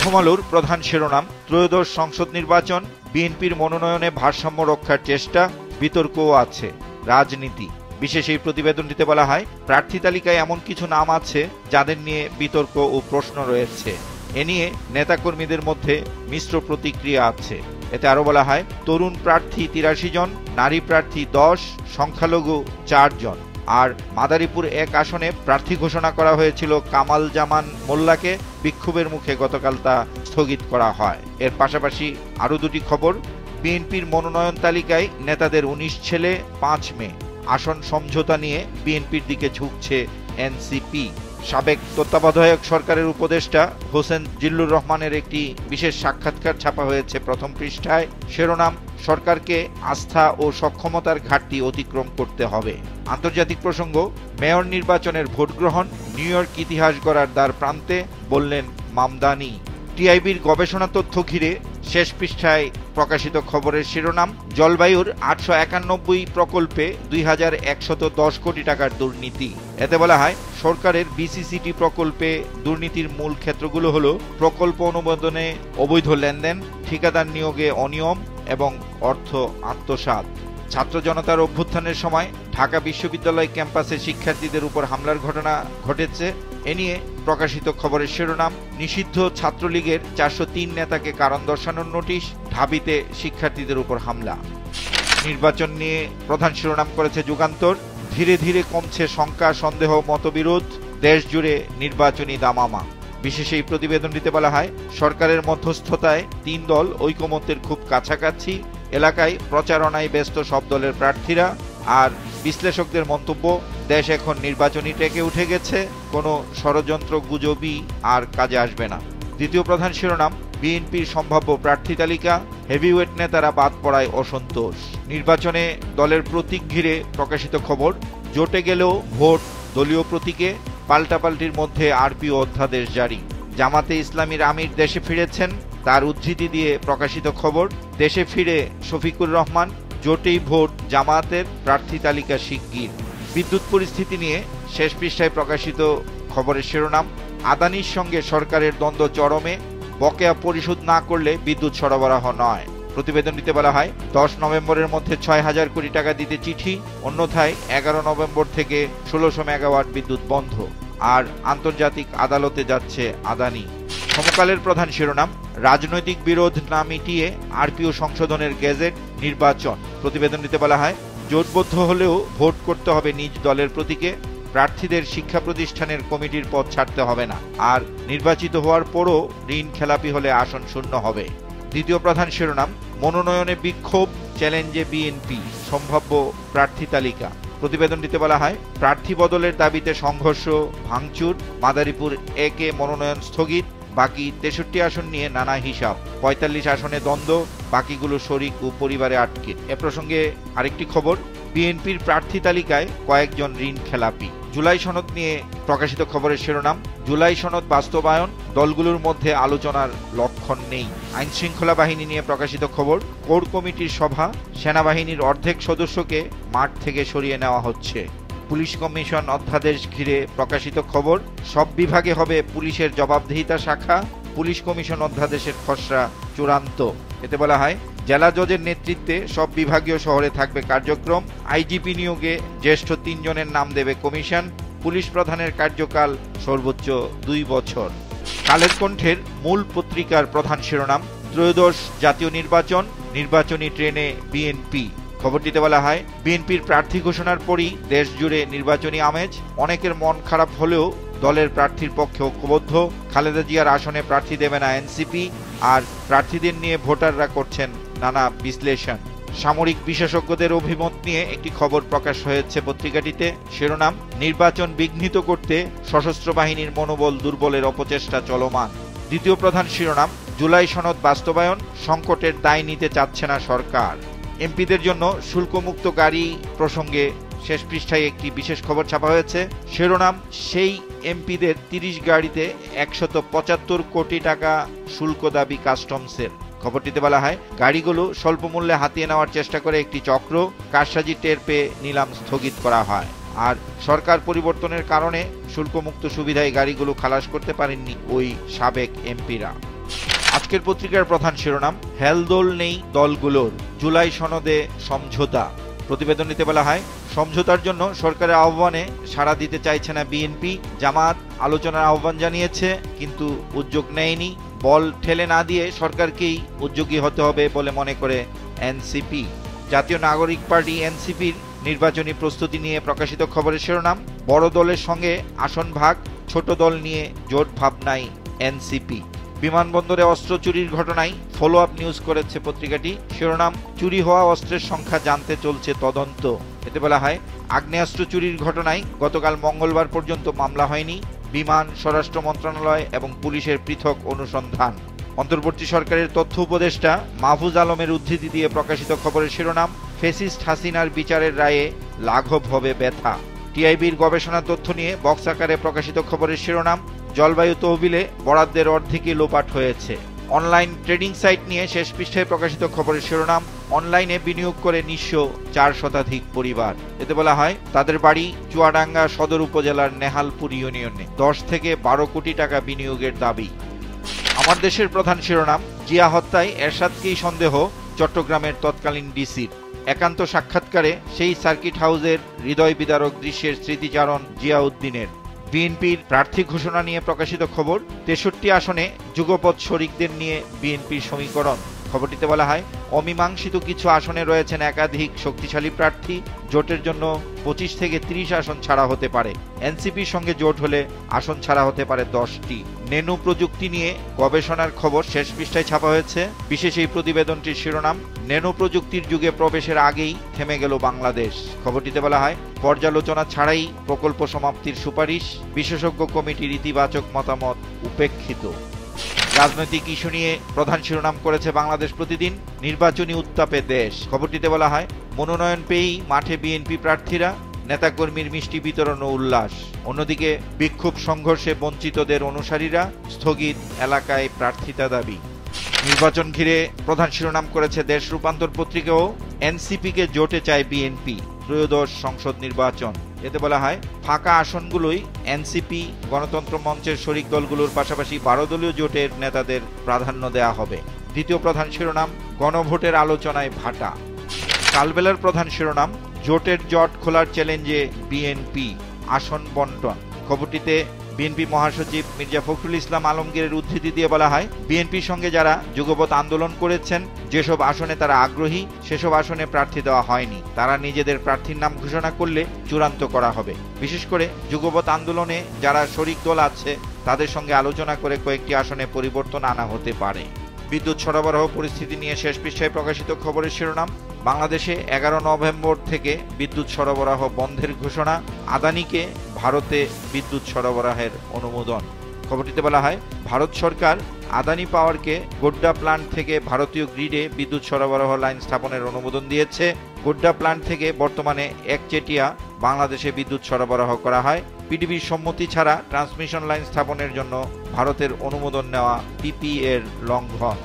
প্রথম আলোর প্রধান শিরোনাম, ত্রয়োদশ সংসদ নির্বাচন, বিএনপির মনোনয়নে ভারসাম্য রক্ষার চেষ্টা, বিতর্কও আছে, রাজনীতি। বিশেষ এই প্রতিবেদনটিতে বলা হয়, প্রার্থী তালিকায় এমন কিছু নাম আছে যাদের নিয়ে বিতর্ক ও প্রশ্ন রয়েছে। এ নিয়ে নেতাকর্মীদের মধ্যে মিশ্র প্রতিক্রিয়া আছে। এতে আরো বলা হয়, তরুণ প্রার্থী ৮৩ জন, নারী প্রার্থী ১০, সংখ্যালঘু ৪ জন। আর মাদারীপুর ১ আসনে প্রার্থী ঘোষণা করা হয়েছিল কামাল জামান মোল্লাকে। বিক্ষোভের মুখে গতকাল তা স্থগিত করা হয়। এর পাশাপাশি আরো দুটি খবর, বিএনপির মনোনয়ন তালিকায় নেতাদের ১৯ ছেলে ৫ মেয়ে। আসন সমঝোতা নিয়ে বিএনপির দিকে ঝুঁকছে এনসিপি। সাবেক তত্ত্বাবধায়ক সরকারের উপদেষ্টা হোসেন জিল্লুর রহমানের একটি বিশেষ সাক্ষাৎকার ছাপা হয়েছে প্রথম পৃষ্ঠায়। শিরোনাম, সরকারকে আস্থা ও সক্ষমতার ঘাটতি অতিক্রম করতে হবে। আন্তর্জাতিক প্রসঙ্গ, মেয়র নির্বাচনের ভোট গ্রহণ, নিউ ইয়র্ক ইতিহাস গড়ার দ্বার প্রান্তে, বললেন মামদানি। টিআইবির গবেষণা তথ্য ঘিরে শেষ পৃষ্ঠায় প্রকাশিত খবরের শিরোনাম, জলবায়ুর ৮৯১ প্রকল্পে ২১১০ কোটি টাকার দুর্নীতি। এতে বলা হয়, সরকারের বিসিসিটি প্রকল্পে দুর্নীতির মূল ক্ষেত্রগুলো হল প্রকল্প অনুমোদনে অবৈধ লেনদেন, ঠিকাদার নিয়োগে অনিয়ম এবং অর্থ আত্মসাৎ। ছাত্র জনতার অভ্যুত্থানের সময় ঢাকা বিশ্ববিদ্যালয় ক্যাম্পাসে শিক্ষার্থীদের উপর হামলার ঘটনা ঘটেছে। এ নিয়ে প্রকাশিত খবরের শিরোনাম, নিষিদ্ধ ছাত্রলীগের ৪০৩ নেতাকে কারণ দর্শানোর নোটিশ, ঢাবিতে শিক্ষার্থীদের উপর হামলা। নির্বাচন নিয়ে প্রধান শিরোনাম করেছে যুগান্তর, ধীরে ধীরে কমছে শঙ্কা, সন্দেহ, মতবিরোধ, দেশ জুড়ে নির্বাচনী দামামা। বিশেষ এই প্রতিবেদনটিতে বলা হয়, সরকারের মধ্যস্থতায় ৩ দল ঐকমত্যের খুব কাছাকাছি। এলাকায় প্রচারণায় ব্যস্ত সব দলের প্রার্থীরা। আর বিশ্লেষকদের মন্তব্য, দেশ এখন নির্বাচনী ট্র্যাকে উঠে গেছে, কোনো ষড়যন্ত্র গুজবই আর কাজে আসবে না। দ্বিতীয় প্রধান শিরোনাম, বিএনপির সম্ভাব্য প্রার্থী তালিকা, হেভিওয়েট নেতারা বাদ পড়ায় অসন্তোষ। নির্বাচনে দলের প্রতীক ঘিরে প্রকাশিত খবর, জোটে গেলেও ভোট দলীয় প্রতীকে, পাল্টাপাল্টির মধ্যে আরপিও অধ্যাদেশ জারি। জামাতে ইসলামীর আমির দেশে ফিরেছেন, তার উদ্ধৃতি দিয়ে প্রকাশিত খবর, দেশে ফিরে শফিকুর রহমান, জোটেই ভোট জামায়াতের, প্রার্থী তালিকা শিগগির। বিদ্যুৎ পরিস্থিতি নিয়ে শেষ পৃষ্ঠায় প্রকাশিত খবরের শিরোনাম, আদানির সঙ্গে সরকারের দ্বন্দ্ব চরমে, বকেয়া পরিশোধ না করলে বিদ্যুৎ সরবরাহ নয়। প্রতিবেদনটিতে বলা হয়, ১০ নভেম্বরের মধ্যে ৬০০০ কোটি টাকা দিতে চিঠি, অন্যথায় ১১ নভেম্বর থেকে ১৬০০ মেগাওয়াট বিদ্যুৎ বন্ধ। আর আন্তর্জাতিক আদালতে যাচ্ছে আদানি। সমকালের প্রধান শিরোনাম, রাজনৈতিক বিরোধ না মিটিয়ে আরপিও সংশোধনের গেজেট, নির্বাচন। প্রতিবেদনটিতে বলা হয়, জোটবদ্ধ হলেও ভোট করতে হবে নিজ দলের প্রতীকে, প্রার্থীদের শিক্ষা প্রতিষ্ঠানের কমিটির পদ ছাড়তে হবে না। আর নির্বাচিত হওয়ার পরও ঋণ খেলাপি হলে আসন শূন্য হবে। দ্বিতীয় প্রধান শিরোনাম, মনোনয়নে বিক্ষোভ, চ্যালেঞ্জে বিএনপি, সম্ভাব্য প্রার্থী তালিকা। প্রতিবেদনটিতে বলা হয়, প্রার্থী বদলের দাবিতে সংঘর্ষ, ভাঙচুর, মাদারীপুর ১-এ মনোনয়ন স্থগিত, বাকি ৬৩ আসন নিয়ে নানা হিসাব, ৪৫ আসনে দ্বন্দ্ব, বাকিগুলো শরিক ও পরিবারে আটকে। এ প্রসঙ্গে আরেকটি খবর, বিএনপির প্রার্থী তালিকায় কয়েকজন ঋণ খেলাপি। জুলাই সনদ নিয়ে প্রকাশিত খবরের শিরোনাম, জুলাই সনদ বাস্তবায়ন, দলগুলোর মধ্যে আলোচনার লক্ষণ নেই। আইন শৃঙ্খলা বাহিনী নিয়ে প্রকাশিত খবর, কোর কমিটির সভা, সেনাবাহিনীর অর্ধেক সদস্যকে মাঠ থেকে সরিয়ে নেওয়া হচ্ছে। পুলিশ কমিশন অধ্যাদেশ ঘিরে প্রকাশিত খবর, সব বিভাগে হবে পুলিশের জবাবদিহিতা শাখা, পুলিশ কমিশন অধ্যাদেশের খসড়া চূড়ান্ত। এতে বলা হয়, জেলা জজের নেতৃত্বে সব বিভাগীয় শহরে থাকবে কার্যক্রম, আইজিপি নিয়োগে জ্যেষ্ঠ ৩ জনের নাম দেবে কমিশন, পুলিশ প্রধানের কার্যকাল সর্বোচ্চ ২ বছর। কালের কণ্ঠের মূল পত্রিকার প্রধান শিরোনাম, ত্রয়োদশ জাতীয় নির্বাচন, নির্বাচনী ট্রেনে বিএনপি। খবরটিতে বলা হয়, বিএনপির প্রার্থী ঘোষণার পরই দেশ জুড়ে নির্বাচনী আমেজ। অনেকের মন খারাপ হলেও দলের প্রার্থীর পক্ষে ঐক্যবদ্ধ। খালেদা জিয়ার আসনে প্রার্থী দেবে না এনসিপি। আর প্রার্থীদের নিয়ে ভোটাররা করছেন নানা বিশ্লেষণ। সামরিক বিশেষজ্ঞদের অভিমত নিয়ে একটি খবর প্রকাশ হয়েছে পত্রিকাটিতে। শিরোনাম, নির্বাচন বিঘ্নিত করতে সশস্ত্র বাহিনীর মনোবল দুর্বলের অপচেষ্টা চলমান। দ্বিতীয় প্রধান শিরোনাম, জুলাই সনদ বাস্তবায়ন, সংকটের দায় নিতে চাচ্ছে না সরকার। এমপিদের জন্য শুল্কমুক্ত গাড়ি প্রসঙ্গে শেষ পৃষ্ঠায় একটি বিশেষ খবর ছাপা হয়েছে। শিরোনাম, সেই এমপিদের ৩০ গাড়িতে ১৭৫ কোটি টাকা শুল্ক দাবি কাস্টমসের। খবরটিতে বলা হয়, গাড়িগুলো স্বল্প মূল্যে হাতিয়ে নেওয়ার চেষ্টা করে একটি চক্র, কারসাজি টের পেয়ে নিলাম স্থগিত করা হয়। আর সরকার পরিবর্তনের কারণে শুল্কমুক্ত সুবিধায় গাড়িগুলো খালাস করতে পারেননি ওই সাবেক এমপিরা। আজকের পত্রিকার প্রধান শিরোনাম, হেলদোল নেই দলগুলোর, জুলাই সনদে সমঝোতা। প্রতিবেদনটিতে বলা হয়, সমঝোতার জন্য সরকারের আহ্বানে সাড়া দিতে চাইছে না বিএনপি। জামাত আলোচনার আহ্বান জানিয়েছে কিন্তু উদ্যোগ নেয়নি। বল ঠেলে না দিয়ে সরকারকেই উদ্যোগী হতে হবে বলে মনে করে এনসিপি। জাতীয় নাগরিক পার্টি এনসিপির নির্বাচনী প্রস্তুতি নিয়ে প্রকাশিত খবরের শিরোনাম, বড় দলের সঙ্গে আসন ভাগ, ছোট দল নিয়ে জোট ভাবনায় এনসিপি। বিমানবন্দরে অস্ত্র চুরির ঘটনায় ফলো আপ নিউজ করেছে পত্রিকাটি। শিরোনাম, চুরি হওয়া অস্ত্রের সংখ্যা জানতে চলছে তদন্ত। এতে বলা হয়, আগ্নেয়াস্ত্র চুরির ঘটনায় গতকাল মঙ্গলবার পর্যন্ত মামলা হয়নি। বিমান, স্বরাষ্ট্র মন্ত্রণালয় এবং পুলিশের পৃথক অনুসন্ধান। অন্তর্বর্তী সরকারের তথ্য উপদেষ্টা মাহফুজ আলমের উদ্ধৃতি দিয়ে প্রকাশিত খবরের শিরোনাম, ফ্যাসিস্ট হাসিনার বিচারের রায়ে লাঘব হবে ব্যথা। টিআইবির গবেষণা তথ্য নিয়ে বক্স আকারে প্রকাশিত খবরের শিরোনাম, জলবায়ু তহবিলে বরাদ্দের অর্ধেকই লোপাট হয়েছে। অনলাইন ট্রেডিং সাইট নিয়ে শেষ পৃষ্ঠায় প্রকাশিত খবরের শিরোনাম, অনলাইনে বিনিয়োগ করে নিঃস্ব 4 শতাধিক পরিবার। এতে বলা হয়, তাদের বাড়ি চুয়াডাঙ্গা সদর উপজেলার নেহালপুর ইউনিয়নে। 10 থেকে 12 কোটি টাকা বিনিয়োগের দাবি। আমার দেশের প্রধান শিরোনাম, জিয়া হত্যায় এরশাদকেই সন্দেহ চট্টগ্রামের তৎকালীন ডিসির। একান্ত সাক্ষাৎকারে সেই সার্কিট হাউসের হৃদয় বিদারক দৃশ্যের স্মৃতিচারণ জিয়াউদ্দিনের। বিএনপির প্রার্থী ঘোষণা নিয়ে প্রকাশিত খবর, 63 আসনে যুগপৎ শরিকদের নিয়ে বিএনপির সমীকরণ। খবরটিতে বলা হয়, অমীমাংসিত কিছু আসনে রয়েছেন একাধিক শক্তিশালী প্রার্থী। জোটের জন্য 25 থেকে 30 আসন ছাড়া হতে পারে। এনসিপির সঙ্গে জোট হলে আসন ছাড়া হতে পারে 10টি। নেনু প্রযুক্তি নিয়ে গবেষণার খবর শেষ পৃষ্ঠায় ছাপা হয়েছে। বিশেষ এই প্রতিবেদনটির শিরোনাম, নেনু প্রযুক্তির যুগে প্রবেশের আগেই থেমে গেল বাংলাদেশ। খবরটিতে বলা হয়, পর্যালোচনা ছাড়াই প্রকল্প সমাপ্তির সুপারিশ। বিশেষজ্ঞ কমিটির ইতিবাচক মতামত উপেক্ষিত। রাজনৈতিক ইস্যু নিয়ে প্রধান শিরোনাম করেছে বাংলাদেশ প্রতিদিন, নির্বাচনী উত্তাপে দেশ। খবরটিতে বলা হয়, মনোনয়ন পেয়েই মাঠে বিএনপি প্রার্থীরা, নেতাকর্মীর মিষ্টি বিতরণ ও উল্লাস। অন্যদিকে বিক্ষোভ সংঘর্ষে বঞ্চিতদের অনুসারীরা, স্থগিত এলাকায় প্রার্থিতা দাবি। নির্বাচন ঘিরে প্রধান শিরোনাম করেছে দেশ রূপান্তর পত্রিকাও, এনসিপিকে জোটে চায় বিএনপি, ত্রয়োদশ সংসদ নির্বাচন। এতে বলা হয়, ফাঁকা আসনগুলোই এনসিপি, গণতন্ত্র মঞ্চের শরিক দলগুলোর পাশাপাশি 12 দলীয় জোটের নেতাদের প্রাধান্য দেয়া হবে। দ্বিতীয় প্রধান শিরোনাম, গণভোটের আলোচনায় ভাটা। কালবেলার প্রধান শিরোনাম, জোটের জট খোলার চ্যালেঞ্জে বিএনপি, আসন বন্টন। খবরটিতে বিএনপি মহাসচিব মির্জা ফখরুল ইসলাম আলমগীরের উদ্ধৃতি দিয়ে বলা হয়, বিএনপির সঙ্গে যারা যুগপৎ আন্দোলন করেছেন, যেসব আসনে তারা আগ্রহী সেসব আসনে প্রার্থী দেওয়া হয়নি। তারা নিজেদের প্রার্থীর নাম ঘোষণা করলে চূড়ান্ত করা হবে। বিশেষ করে যুগপৎ আন্দোলনে যারা শরিক দল আছে তাদের সঙ্গে আলোচনা করে কয়েকটি আসনে পরিবর্তন আনা হতে পারে। বিদ্যুৎ সরবরাহ পরিস্থিতি নিয়ে শেষ পৃষ্ঠায় প্রকাশিত খবরের শিরোনাম, বাংলাদেশে 11 নভেম্বর থেকে বিদ্যুৎ সরবরাহ বন্ধের ঘোষণা। আদানিকে ভারতে বিদ্যুৎ সরবরাহের অনুমোদন। খবরটিতে বলা হয়, ভারত সরকার আদানি পাওয়ারকে গোড্ডা প্ল্যান্ট থেকে ভারতীয় গ্রিডে বিদ্যুৎ সরবরাহ লাইন স্থাপনের অনুমোদন দিয়েছে। গোড্ডা প্ল্যান্ট থেকে বর্তমানে একচেটিয়া বাংলাদেশে বিদ্যুৎ সরবরাহ করা হয়। পিডিবির সম্মতি ছাড়া ট্রান্সমিশন লাইন স্থাপনের জন্য ভারতের অনুমোদন নেওয়া পিপি এর লঙ্ঘন।